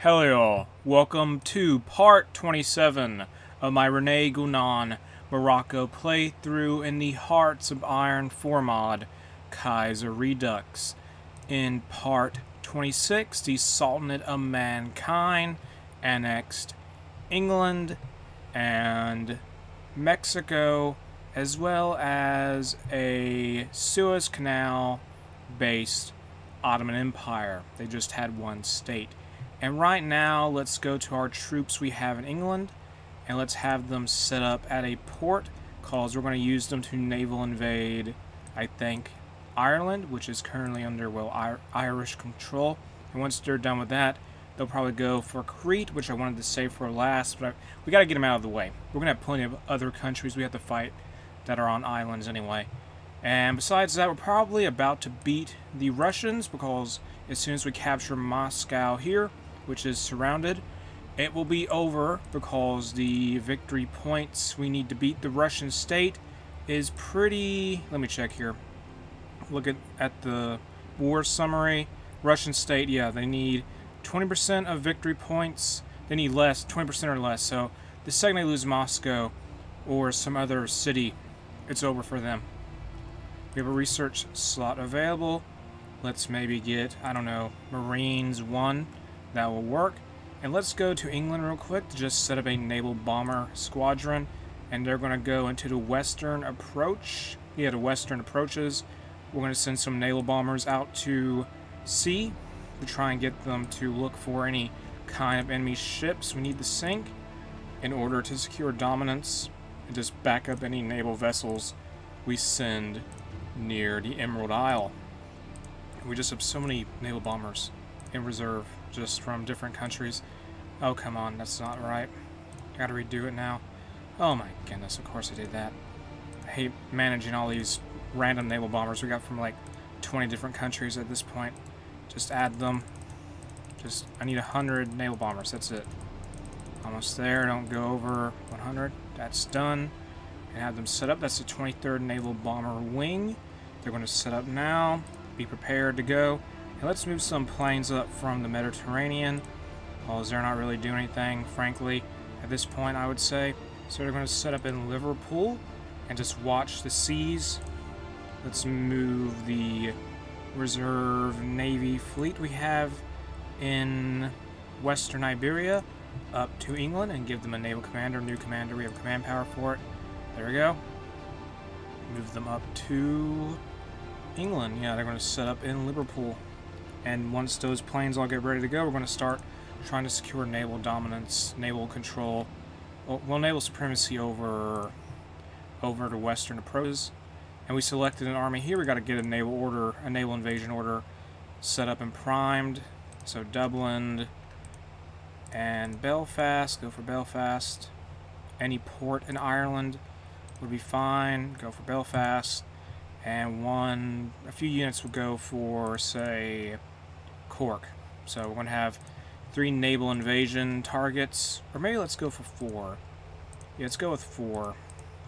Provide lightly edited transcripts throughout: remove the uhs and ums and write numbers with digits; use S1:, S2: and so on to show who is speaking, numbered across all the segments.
S1: Hello y'all, welcome to part 27 of my Rene Guenon Morocco playthrough in the Hearts of Iron 4 mod, Kaiserredux. In part 26, the Sultanate of Mankind annexed England and Mexico, as well as a Suez Canal based Ottoman Empire. They just had one state. And right now, let's go to our troops we have in England, and let's have them set up at a port, because we're going to use them to naval invade, I think, Ireland, which is currently under, Irish control. And once they're done with that, they'll probably go for Crete, which I wanted to save for last, but we got to get them out of the way. We're going to have plenty of other countries we have to fight that are on islands anyway. And besides that, we're probably about to beat the Russians, because as soon as we capture Moscow here, which is surrounded, it will be over, because the victory points we need to beat the Russian state is pretty... Let me check here. Look at the war summary. Russian state, yeah, they need 20% of victory points. They need less, 20% or less. So the second they lose Moscow or some other city, it's over for them. We have a research slot available. Let's maybe get, I don't know, Marines 1. That will work. And let's go to England real quick to just set up a naval bomber squadron. And they're going to go into the western approach. Yeah, the western approaches. We're going to send some naval bombers out to sea to try and get them to look for any kind of enemy ships we need to sink in order to secure dominance and just back up any naval vessels we send near the Emerald Isle. We just have so many naval bombers in reserve just from different countries. Oh, come on, that's not right. Gotta redo it now. Oh my goodness, of course I did that. I hate managing all these random naval bombers we got from like 20 different countries at this point. Just add them. I need 100 naval bombers, that's it. Almost there, don't go over 100. That's done. And have them set up. That's the 23rd Naval Bomber Wing. They're going to set up now. Be prepared to go. And let's move some planes up from the Mediterranean, because they're not really doing anything, frankly, at this point, I would say. So they're going to set up in Liverpool and just watch the seas. Let's move the reserve Navy fleet we have in Western Iberia up to England and give them a naval commander, new commander. We have command power for it. There we go. Move them up to England. Yeah, they're going to set up in Liverpool. And once those planes all get ready to go, we're going to start trying to secure naval dominance, naval control, well, naval supremacy over the western approaches. And we selected an army here. We got to get a naval invasion order set up and primed. So Dublin and Belfast. Go for Belfast. Any port in Ireland would be fine. Go for Belfast. And a few units will go for, say, Cork. So we're going to have 3 naval invasion targets. Or maybe let's go for 4. Yeah, let's go with 4.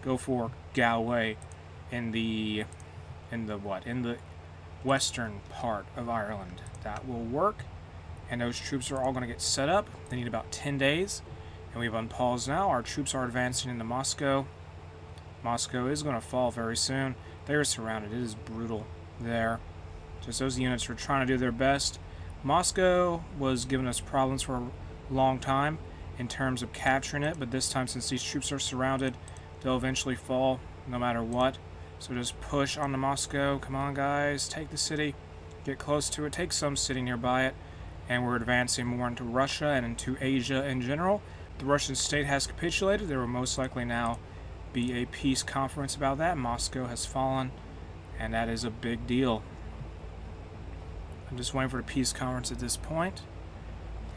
S1: Go for Galway in the western part of Ireland. That will work. And those troops are all going to get set up. They need about 10 days. And we have unpaused now. Our troops are advancing into Moscow. Moscow is going to fall very soon. They're surrounded. It is brutal there. Just those units are trying to do their best. Moscow was giving us problems for a long time in terms of capturing it, but this time, since these troops are surrounded, they'll eventually fall no matter what. So just push on to Moscow. Come on, guys. Take the city. Get close to it. Take some city nearby it. And we're advancing more into Russia and into Asia in general. The Russian state has capitulated. There will most likely now be a peace conference about that. Moscow has fallen, and that is a big deal. I'm just waiting for the peace conference at this point,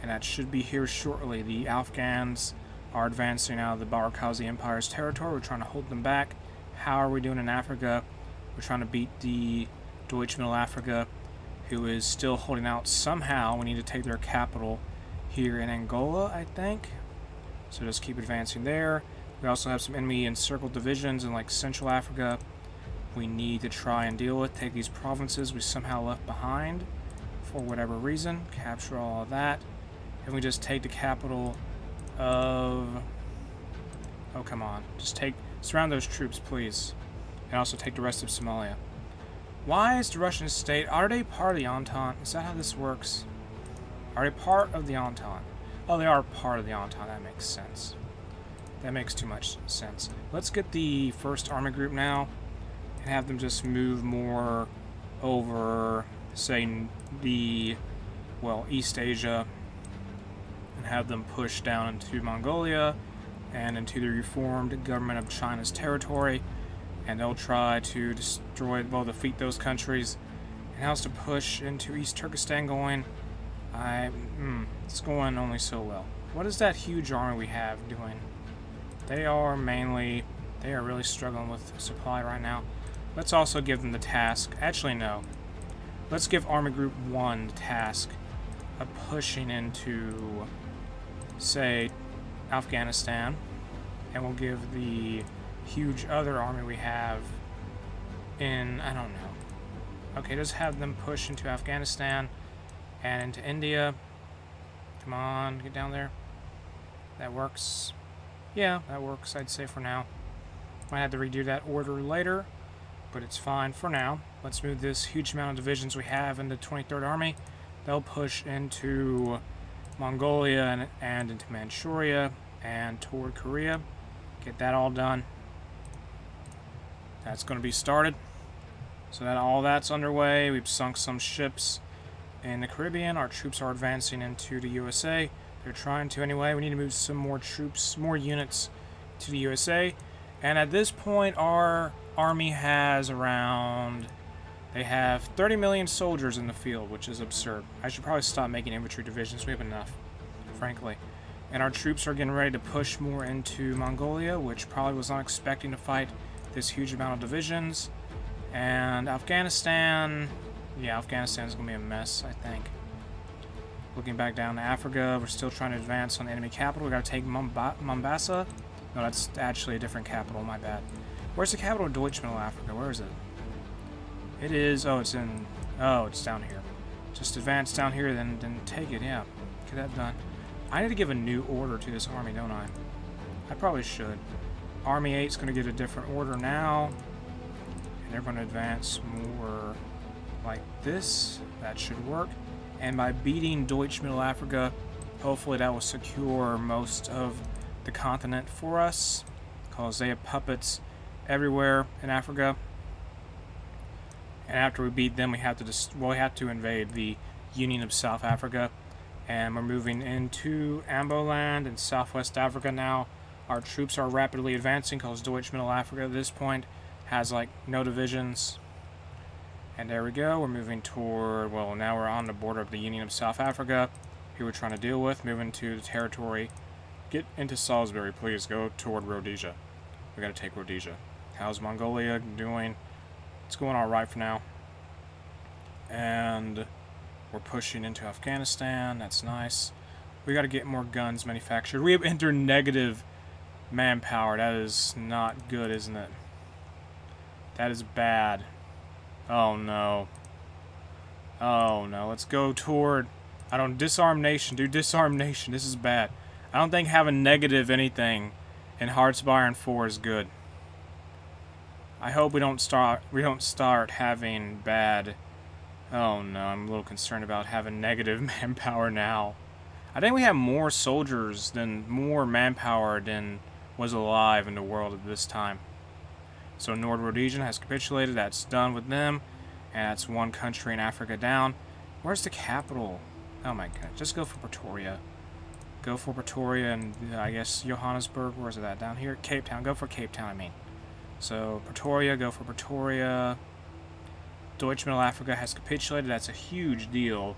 S1: and that should be here shortly. The Afghans are advancing out of the Barakazi Empire's territory. We're trying to hold them back. How are we doing in Africa? We're trying to beat the Deutsche Middle Africa, who is still holding out somehow. We need to take their capital here in Angola, I think. So just keep advancing there. We also have some enemy encircled divisions in like Central Africa we need to try and deal with. Take these provinces we somehow left behind for whatever reason. Capture all of that. If we just take the capital of... Oh, come on. Just surround those troops, please. And also take the rest of Somalia. Why is the Russian state... Are they part of the Entente? Is that how this works? Are they part of the Entente? Oh, they are part of the Entente. That makes sense. That makes too much sense. Let's get the first army group now and have them just move more over, say, East Asia, and have them push down into Mongolia and into the reformed government of China's territory, and they'll try to defeat those countries. And how's to push into East Turkestan going? It's going only so well. What is that huge army we have doing? They are really struggling with supply right now. Let's also give them the task. Actually, no. Let's give Army Group 1 the task of pushing into, say, Afghanistan. And we'll give the huge other army we have in, I don't know. Okay, just have them push into Afghanistan and into India. Come on, get down there. That works. Yeah, that works, I'd say, for now. Might have to redo that order later, but it's fine for now. Let's move this huge amount of divisions we have into 23rd Army. They'll push into Mongolia and into Manchuria and toward Korea. Get that all done. That's going to be started. So that all that's underway. We've sunk some ships in the Caribbean. Our troops are advancing into the USA. They're trying to anyway. We need to move some more troops, more units to the USA. And at this point, our army has they have 30 million soldiers in the field, which is absurd. I should probably stop making infantry divisions. We have enough, frankly. And our troops are getting ready to push more into Mongolia, which probably was not expecting to fight this huge amount of divisions. And Afghanistan, yeah, Afghanistan's going to be a mess, I think. Looking back down to Africa, we're still trying to advance on the enemy capital. We got to take Mombasa. No, that's actually a different capital, my bad. Where's the capital of Deutsche Middle Africa? Where is it? It is, it's down here. Just advance down here, then take it, yeah. Get that done. I need to give a new order to this army, don't I? I probably should. Army 8's going to get a different order now. And they're going to advance more like this. That should work. And by beating Deutsche Middle Africa, hopefully that will secure most of the continent for us, because they have puppets everywhere in Africa. And after we beat them, we have to invade the Union of South Africa, and we're moving into Amboland in Southwest Africa now. Our troops are rapidly advancing because Deutsche Middle Africa at this point has like no divisions. And there we go, we're moving toward, now we're on the border of the Union of South Africa. Here we're trying to deal with, moving to the territory. Get into Salisbury, please, go toward Rhodesia. We gotta take Rhodesia. How's Mongolia doing? It's going alright for now. And we're pushing into Afghanistan, that's nice. We gotta get more guns manufactured. We have entered negative manpower, that is not good, isn't it? That is bad. Oh no. Oh no, let's go toward... disarm nation, dude, disarm nation, this is bad. I don't think having negative anything in Hearts of Iron 4 is good. I hope we don't start having bad... Oh no, I'm a little concerned about having negative manpower now. I think we have more manpower than was alive in the world at this time. So North Rhodesian has capitulated, that's done with them, and that's one country in Africa down. Where's the capital? Oh my god, just go for Pretoria. Go for Pretoria and I guess Johannesburg, where's it at? Down here? Cape Town, go for Cape Town, I mean. So Pretoria, go for Pretoria. Deutsche Middle Africa has capitulated, that's a huge deal.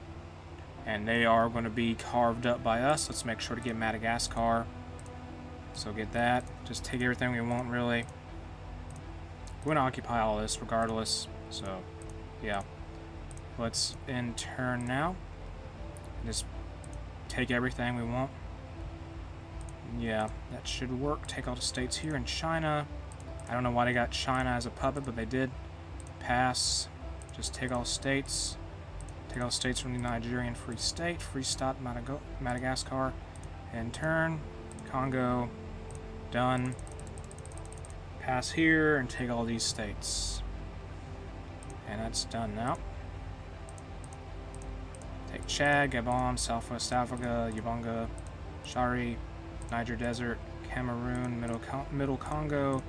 S1: And they are going to be carved up by us. Let's make sure to get Madagascar. So get that. Just take everything we want, really. We're going to occupy all this regardless. So, yeah. Let's end turn now. Just take everything we want. Yeah, that should work. Take all the states here in China. I don't know why they got China as a puppet, but they did. Pass. Just take all states. Take all states from the Nigerian Free State. Free State Madagascar. And turn. Congo. Done. Pass here and take all these states. And that's done now. Take Chad, Gabon, Southwest Africa, Ubanga, Shari, Niger Desert, Cameroon, Middle Congo,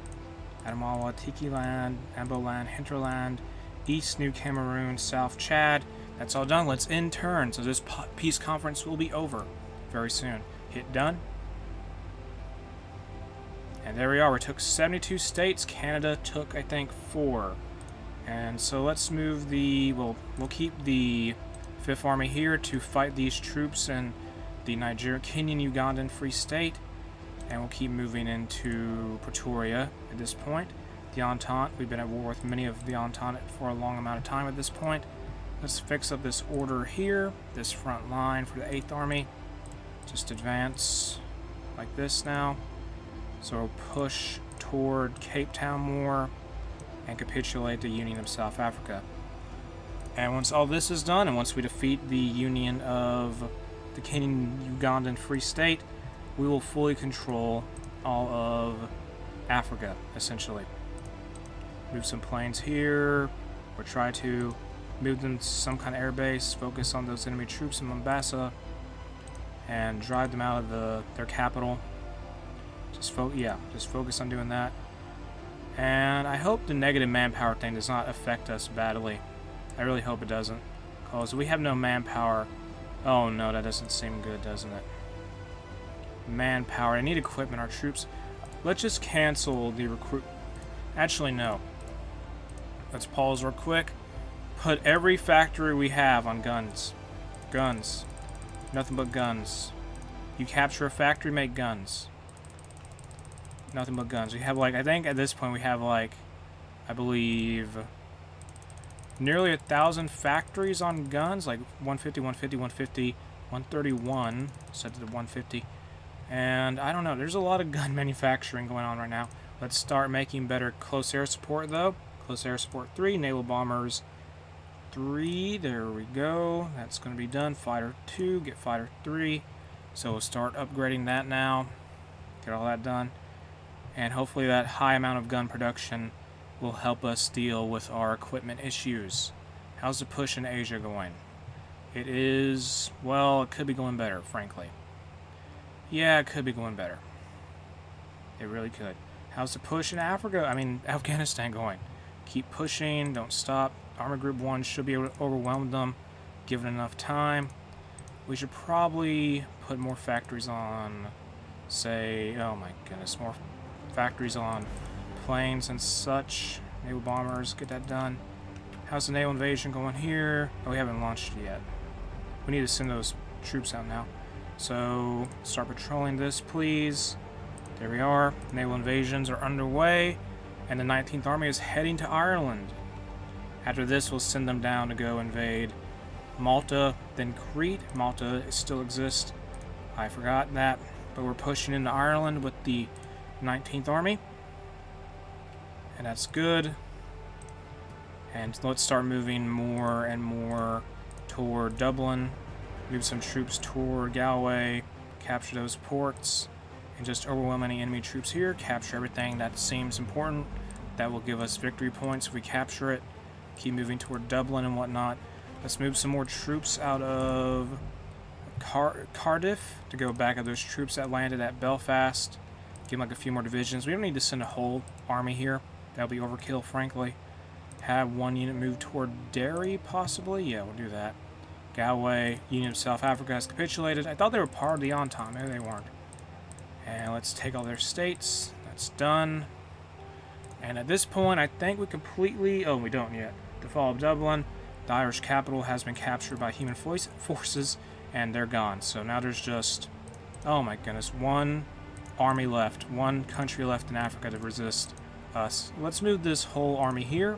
S1: Adamawa, Tiki Land, Amboland, Hinterland, East New Cameroon, South Chad. That's all done. Let's end turn. So this peace conference will be over very soon. Hit done. And there we are. We took 72 states. Canada took, I think, 4. And so let's move the... We'll keep the 5th Army here to fight these troops in the Kenyan Ugandan Free State. And we'll keep moving into Pretoria at this point. The Entente. We've been at war with many of the Entente for a long amount of time at this point. Let's fix up this order here. This front line for the 8th Army. Just advance like this now. So we'll push toward Cape Town more and capitulate the Union of South Africa. And once all this is done, and once we defeat the Union of the Kenyan Ugandan Free State, we will fully control all of Africa, essentially. Move some planes here, or try to move them to some kind of air base, focus on those enemy troops in Mombasa, and drive them out of their capital. Just focus on doing that. And I hope the negative manpower thing does not affect us badly. I really hope it doesn't. Because we have no manpower. Oh no, that doesn't seem good, doesn't it? Manpower. I need equipment. Our troops. Let's just cancel the recruit. Actually, no. Let's pause real quick. Put every factory we have on guns. Guns. Nothing but guns. You capture a factory, make guns. Nothing but guns. We have, like, I think at this point we have, like, I believe, nearly 1,000 factories on guns. Like 150, 150, 150, 131. Set to the 150. And I don't know. There's a lot of gun manufacturing going on right now. Let's start making better close air support, though. Close air support 3. Naval bombers 3. There we go. That's going to be done. Fighter 2. Get fighter 3. So we'll start upgrading that now. Get all that done. And hopefully that high amount of gun production will help us deal with our equipment issues. How's the push in Asia going? It is, well, it could be going better, frankly. Yeah, it could be going better. It really could. How's the push in Afghanistan going? Keep pushing, don't stop. Army Group 1 should be able to overwhelm them, given enough time. We should probably put more factories on, say, oh my goodness, more factories on planes and such. Naval bombers, get that done. How's the naval invasion going here? Oh, we haven't launched it yet. We need to send those troops out now. So, start patrolling this, please. There we are. Naval invasions are underway, and the 19th Army is heading to Ireland. After this, we'll send them down to go invade Malta, then Crete. Malta still exists. I forgot that. But we're pushing into Ireland with the 19th Army. And that's good. And let's start moving more and more toward Dublin. Move some troops toward Galway. Capture those ports. And just overwhelm any enemy troops here. Capture everything that seems important. That will give us victory points if we capture it. Keep moving toward Dublin and whatnot. Let's move some more troops out of Cardiff to go back at those troops that landed at Belfast. Give them like a few more divisions. We don't need to send a whole army here. That'll be overkill, frankly. Have one unit move toward Derry, possibly. Yeah, we'll do that. Galway, Union of South Africa has capitulated. I thought they were part of the Entente. Maybe they weren't. And let's take all their states. That's done. And at this point, I think we completely... Oh, we don't yet. The fall of Dublin. The Irish capital has been captured by human forces, and they're gone. So now there's just... Oh my goodness. One army left. One country left in Africa to resist us. Let's move this whole army here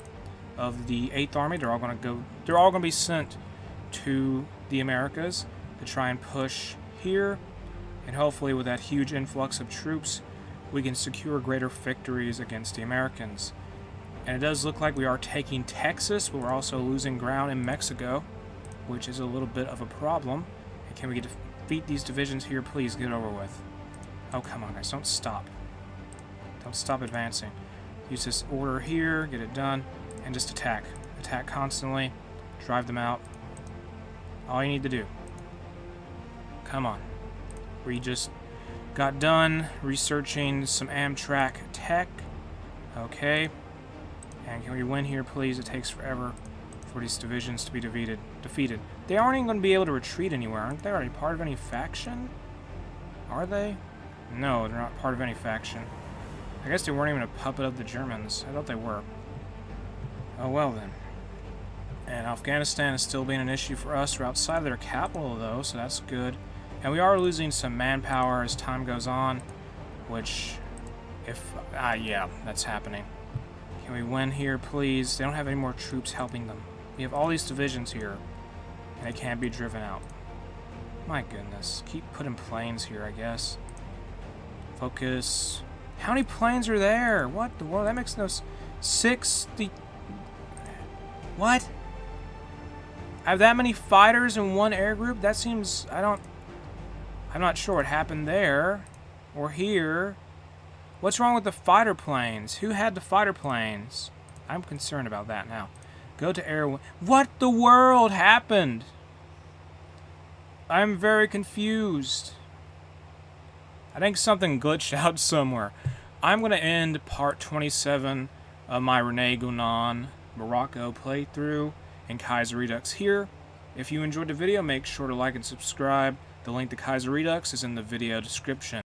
S1: of the 8th Army. They're all going to go... They're all going to be sent to the Americas to try and push here. And hopefully with that huge influx of troops, we can secure greater victories against the Americans. And it does look like we are taking Texas, but we're also losing ground in Mexico. which is a little bit of a problem. Can we defeat these divisions here? Please get it over with. Oh, come on, guys. Don't stop. Don't stop advancing. Use this order here, get it done, and just attack. Attack constantly. Drive them out. All you need to do. Come on. We just got done researching some Amtrak tech. Okay. And can we win here, please? It takes forever for these divisions to be defeated. They aren't even going to be able to retreat anywhere, aren't they? Are they part of any faction? Are they? No, they're not part of any faction. I guess they weren't even a puppet of the Germans. I thought they were. Oh, well then. And Afghanistan is still being an issue for us. We're outside of their capital, though, so that's good. And we are losing some manpower as time goes on, which, yeah, that's happening. Can we win here, please? They don't have any more troops helping them. We have all these divisions here, and they can't be driven out. My goodness. Keep putting planes here, I guess. Focus. How many planes are there? What the world? That makes no... 60... What? I have that many fighters in one air group? That seems... I'm not sure what happened there. Or here. What's wrong with the fighter planes? Who had the fighter planes? I'm concerned about that now. Go to air... What the world happened? I'm very confused. I think something glitched out somewhere. I'm going to end part 27 of my Rene Guenon Morocco playthrough in Kaiserredux here. If you enjoyed the video, make sure to like and subscribe. The link to Kaiserredux is in the video description.